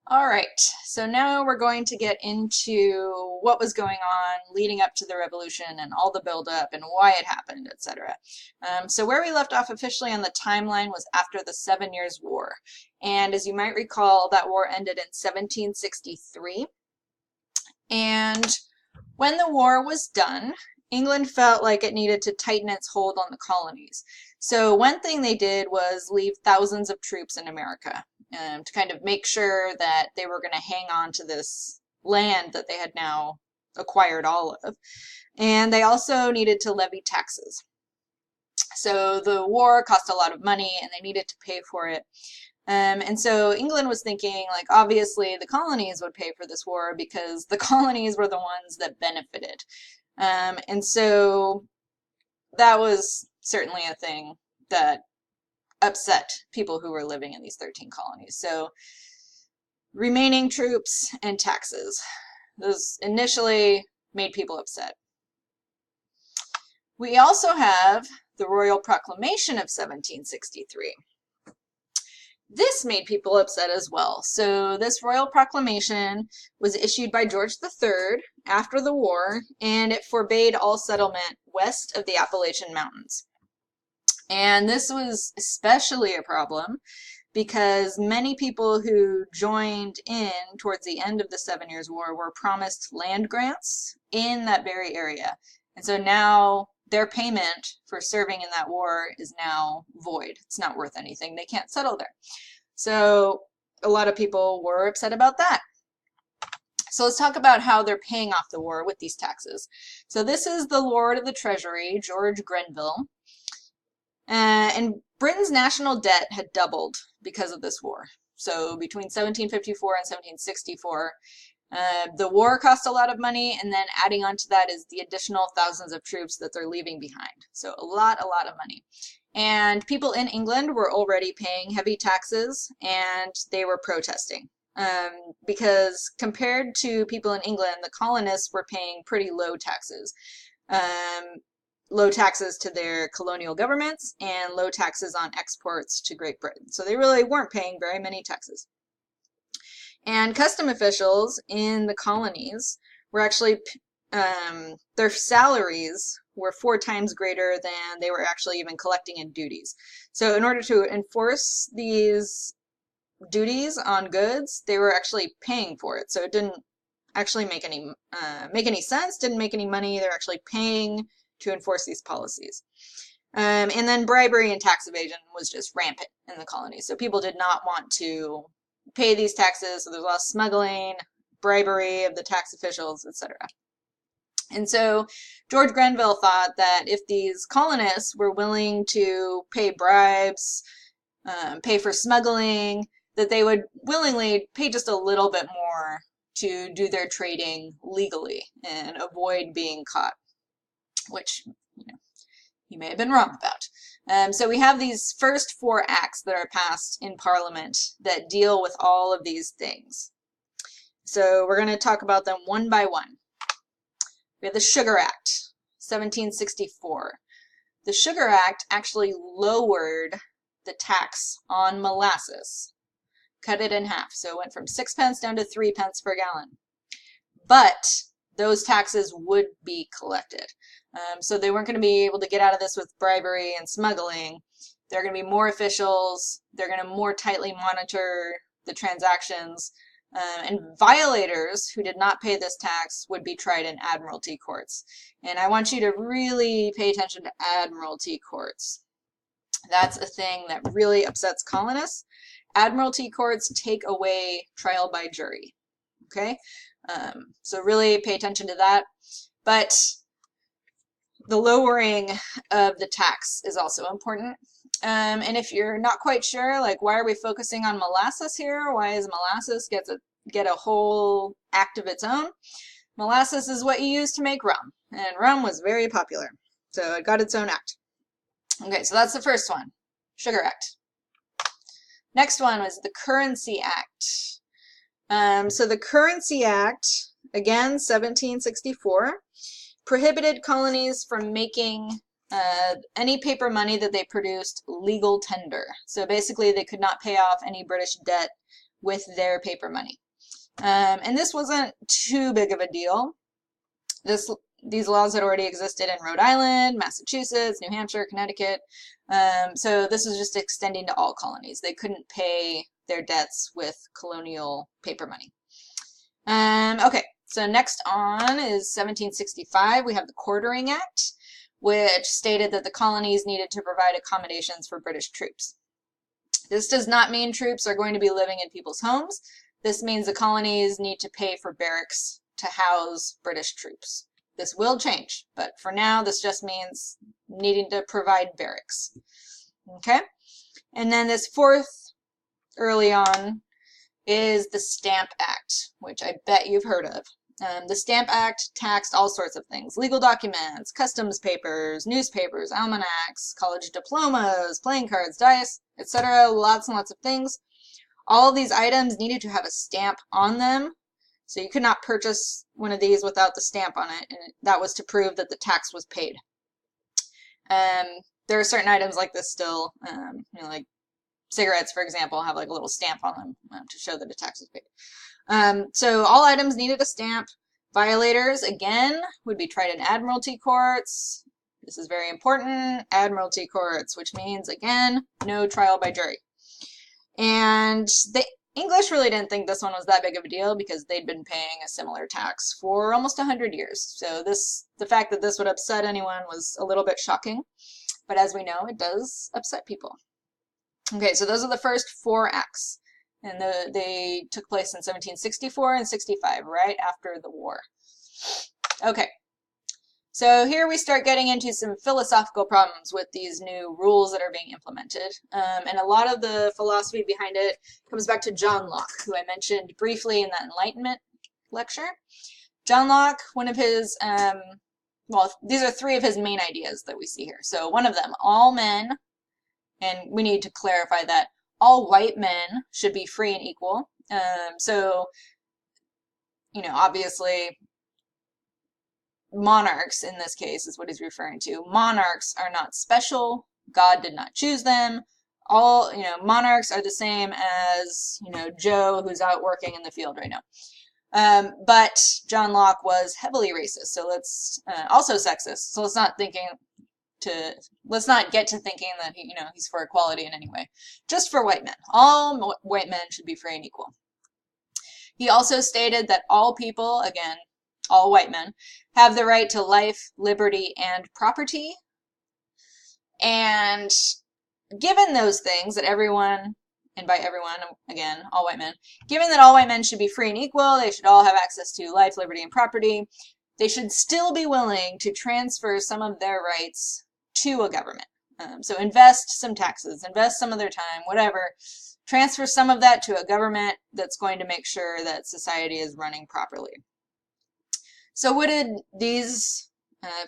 All right, so now we're going to get into what was going on leading up to the revolution and all the buildup and why it happened, etc. So where we left off officially on the timeline was after the 7 Years' War. And as you might recall, that war ended in 1763. And when the war was done, England felt like it needed to tighten its hold on the colonies. So one thing they did was leave thousands of troops in America to kind of make sure that they were going to hang on to this land that they had now acquired all of. And they also needed to levy taxes. So the war cost a lot of money and they needed to pay for it. And so England was thinking, like, obviously the colonies would pay for this war because the colonies were the ones that benefited. And so that was certainly a thing that upset people who were living in these 13 colonies. So remaining troops and taxes, those initially made people upset. We also have the Royal Proclamation of 1763. This made people upset as well. So this Royal Proclamation was issued by George III after the war, and it forbade all settlement west of the Appalachian Mountains. And this was especially a problem because many people who joined in towards the end of the 7 Years' War were promised land grants in that very area. And so now their payment for serving in that war is now void. It's not worth anything. They can't settle there. So a lot of people were upset about that. So let's talk about how they're paying off the war with these taxes. So this is the Lord of the Treasury, George Grenville. And Britain's national debt had doubled because of this war. So between 1754 and 1764, the war cost a lot of money, and then adding on to that is the additional thousands of troops that they're leaving behind. So a lot of money. And people in England were already paying heavy taxes, and they were protesting. Because compared to people in England, the colonists were paying pretty low taxes. Low taxes to their colonial governments and low taxes on exports to Great Britain. So they really weren't paying very many taxes. And custom officials in the colonies were actually, their salaries were 4 times greater than they were actually even collecting in duties. So in order to enforce these duties on goods, they were actually paying for it. So it didn't actually make any sense, didn't make any money. They're actually paying to enforce these policies. And then bribery and tax evasion was just rampant in the colonies. So people did not want to pay these taxes, so there's a lot of smuggling, bribery of the tax officials, etc. And so George Grenville thought that if these colonists were willing to pay bribes, pay for smuggling, that they would willingly pay just a little bit more to do their trading legally and avoid being caught, which, he may have been wrong about. So we have these first 4 acts that are passed in Parliament that deal with all of these things. So we're going to talk about them one by one. We have the Sugar Act, 1764. The Sugar Act actually lowered the tax on molasses, cut it in half. So it went from 6 pence down to 3 pence per gallon. But those taxes would be collected. So they weren't going to be able to get out of this with bribery and smuggling. There are going to be more officials. They're going to more tightly monitor the transactions. And violators who did not pay this tax would be tried in admiralty courts. And I want you to really pay attention to admiralty courts. That's a thing that really upsets colonists. Admiralty courts take away trial by jury. Okay? So really pay attention to that. But the lowering of the tax is also important. And if you're not quite sure, like, why are we focusing on molasses here? Why is molasses get a whole act of its own? Molasses is what you use to make rum, and rum was very popular, so it got its own act. Okay, so that's the first one, Sugar Act. Next one was the Currency Act. So the Currency Act, again, 1764, prohibited colonies from making any paper money that they produced legal tender. So basically they could not pay off any British debt with their paper money. And this wasn't too big of a deal. These laws had already existed in Rhode Island, Massachusetts, New Hampshire, Connecticut. So this was just extending to all colonies. They couldn't pay their debts with colonial paper money. Okay, so next on is 1765. We have the Quartering Act, which stated that the colonies needed to provide accommodations for British troops. This does not mean troops are going to be living in people's homes. This means the colonies need to pay for barracks to house British troops. This will change, but for now, this just means needing to provide barracks. Okay? And then this fourth, early on, is the Stamp Act, which I bet you've heard of. The Stamp Act taxed all sorts of things: legal documents, customs papers, newspapers, almanacs, college diplomas, playing cards, dice, etc. Lots and lots of things. All of these items needed to have a stamp on them, so you could not purchase one of these without the stamp on it, and that was to prove that the tax was paid. There are certain items like this still, like cigarettes, for example, have like a little stamp on them to show that a tax was paid. So all items needed a stamp. Violators, again, would be tried in admiralty courts. This is very important. Admiralty courts, which means, again, no trial by jury. And the English really didn't think this one was that big of a deal because they'd been paying a similar tax for almost 100 years. So the fact that this would upset anyone was a little bit shocking. But as we know, it does upset people. Okay, so those are the first 4 acts. And they took place in 1764 and 65, right after the war. Okay, so here we start getting into some philosophical problems with these new rules that are being implemented. And a lot of the philosophy behind it comes back to John Locke, who I mentioned briefly in that Enlightenment lecture. John Locke, one of his, well, these are 3 of his main ideas that we see here. So one of them, all men, and we need to clarify that all white men should be free and equal. So, obviously, monarchs in this case is what he's referring to. Monarchs are not special. God did not choose them. All, monarchs are the same as, Joe, who's out working in the field right now. But John Locke was heavily racist, so also sexist. So let's not get to thinking that he's for equality in any way. Just for white men. All white men should be free and equal. He also stated that all people, again, all white men, have the right to life, liberty, and property. And given those things, that everyone, and by everyone, again, all white men, given that all white men should be free and equal, they should all have access to life, liberty, and property, they should still be willing to transfer some of their rights to a government. So invest some taxes, invest some of their time, whatever. Transfer some of that to a government that's going to make sure that society is running properly. So what did these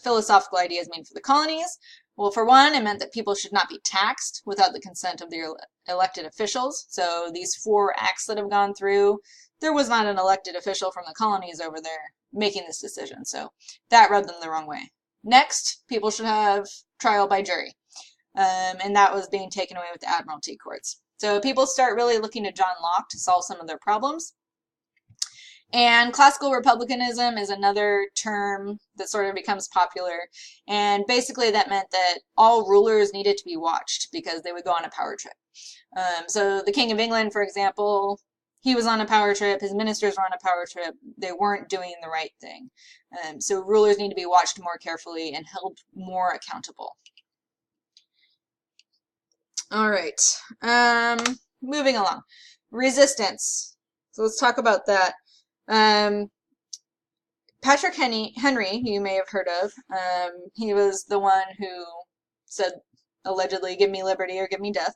philosophical ideas mean for the colonies? Well, for one, it meant that people should not be taxed without the consent of their elected officials. So these 4 acts that have gone through, there was not an elected official from the colonies over there making this decision. So that rubbed them the wrong way. Next, people should have trial by jury. And that was being taken away with the admiralty courts. So people start really looking to John Locke to solve some of their problems. And classical republicanism is another term that sort of becomes popular. And basically that meant that all rulers needed to be watched because they would go on a power trip. So the King of England, for example, he was on a power trip, his ministers were on a power trip, they weren't doing the right thing. So rulers need to be watched more carefully and held more accountable. All right, moving along. Resistance. So let's talk about that. Patrick Henry, who you may have heard of, he was the one who said, allegedly, give me liberty or give me death.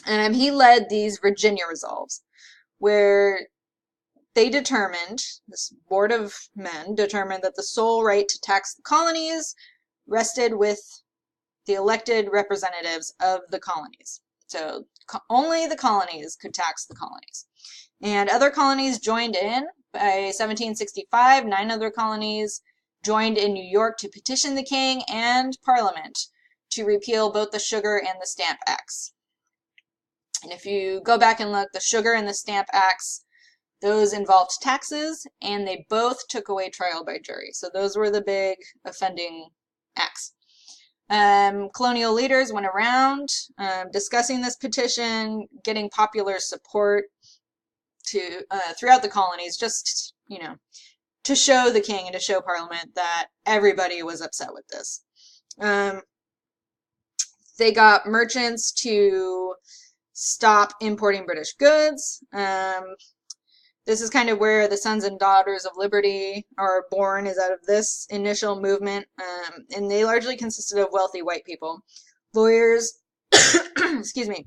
He led these Virginia Resolves, where they determined, this board of men determined that the sole right to tax the colonies rested with the elected representatives of the colonies. So only the colonies could tax the colonies. And other colonies joined in. By 1765, 9 other colonies joined in New York to petition the king and Parliament to repeal both the Sugar and the Stamp Acts. And if you go back and look, the Sugar and the Stamp Acts, those involved taxes, and they both took away trial by jury. So those were the big offending acts. Colonial leaders went around discussing this petition, getting popular support throughout the colonies, just, to show the king and to show Parliament that everybody was upset with this. They got merchants to stop importing British goods. This is kind of where the Sons and Daughters of Liberty are born, is out of this initial movement. And they largely consisted of wealthy white people. Lawyers, excuse me,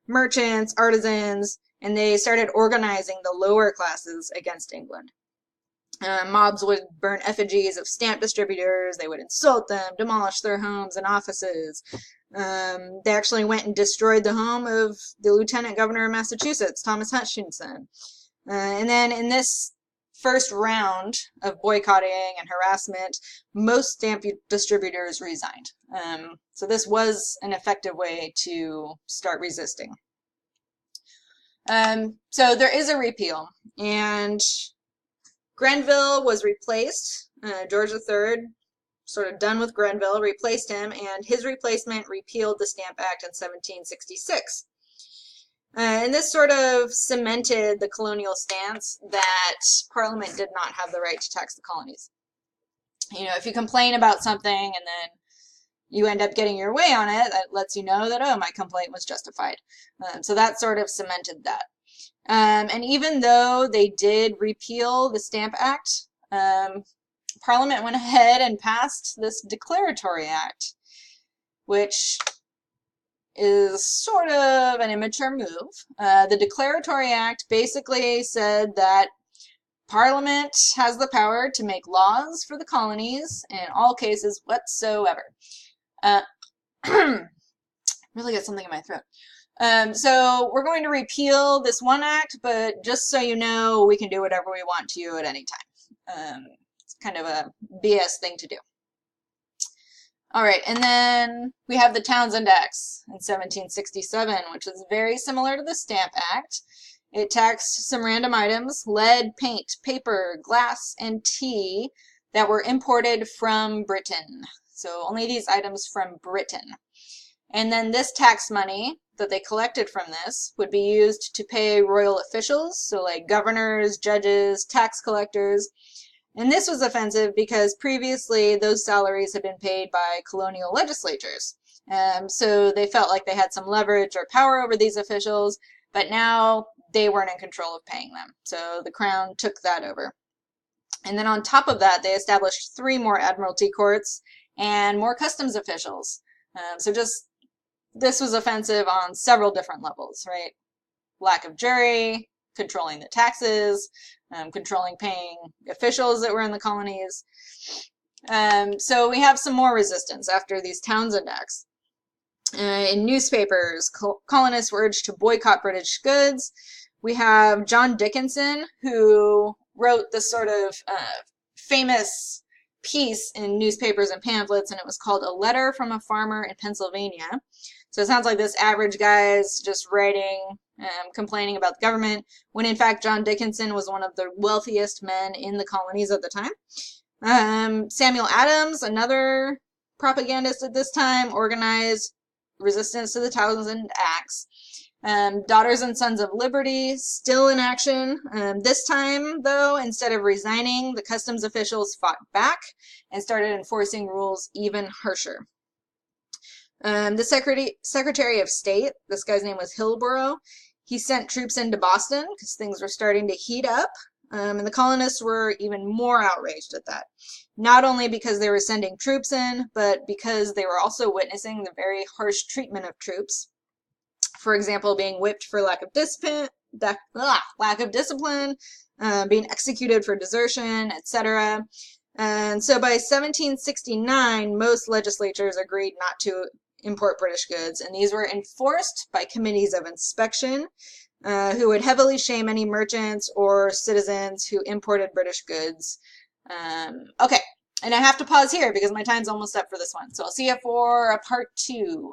merchants, artisans, and they started organizing the lower classes against England. Mobs would burn effigies of stamp distributors, they would insult them, demolish their homes and offices. They actually went and destroyed the home of the Lieutenant Governor of Massachusetts, Thomas Hutchinson. And then in this first round of boycotting and harassment, most stamp distributors resigned. So this was an effective way to start resisting. So there is a repeal, and Grenville was replaced. George III, sort of done with Grenville, replaced him, and his replacement repealed the Stamp Act in 1766. And this sort of cemented the colonial stance that Parliament did not have the right to tax the colonies. If you complain about something and then you end up getting your way on it, that lets you know that, oh, my complaint was justified. So that sort of cemented that. And even though they did repeal the Stamp Act, Parliament went ahead and passed this Declaratory Act, which is sort of an immature move. The Declaratory Act basically said that Parliament has the power to make laws for the colonies in all cases whatsoever. Really got something in my throat. So we're going to repeal this one act, but just so you know, we can do whatever we want to you at any time. It's kind of a BS thing to do. All right, and then we have the Townshend Acts in 1767, which is very similar to the Stamp Act. It taxed some random items: lead, paint, paper, glass, and tea that were imported from Britain. So only these items from Britain. And then this tax money that they collected from this would be used to pay royal officials, so like governors, judges, tax collectors. And this was offensive because previously those salaries had been paid by colonial legislatures. So they felt like they had some leverage or power over these officials, but now they weren't in control of paying them. So the crown took that over. And then on top of that, they established 3 more admiralty courts and more customs officials. This was offensive on several different levels, right? Lack of jury, controlling the taxes, controlling paying officials that were in the colonies. So we have some more resistance after these Townshend Acts. In newspapers, colonists were urged to boycott British goods. We have John Dickinson, who wrote this sort of famous piece in newspapers and pamphlets, and it was called A Letter from a Farmer in Pennsylvania. So it sounds like this average guy is just writing, complaining about the government, when in fact John Dickinson was one of the wealthiest men in the colonies at the time. Samuel Adams, another propagandist at this time, organized resistance to the Townshend Acts. Daughters and Sons of Liberty, still in action. This time, though, instead of resigning, the customs officials fought back and started enforcing rules even harsher. The Secretary of State, this guy's name was Hillsborough, he sent troops into Boston because things were starting to heat up, and the colonists were even more outraged at that. Not only because they were sending troops in, but because they were also witnessing the very harsh treatment of troops. For example, being whipped for lack of discipline, being executed for desertion, etc. And so by 1769, most legislatures agreed not to import British goods, and these were enforced by committees of inspection who would heavily shame any merchants or citizens who imported British goods. Okay, And I have to pause here because my time's almost up for this one. So I'll see you for a part 2.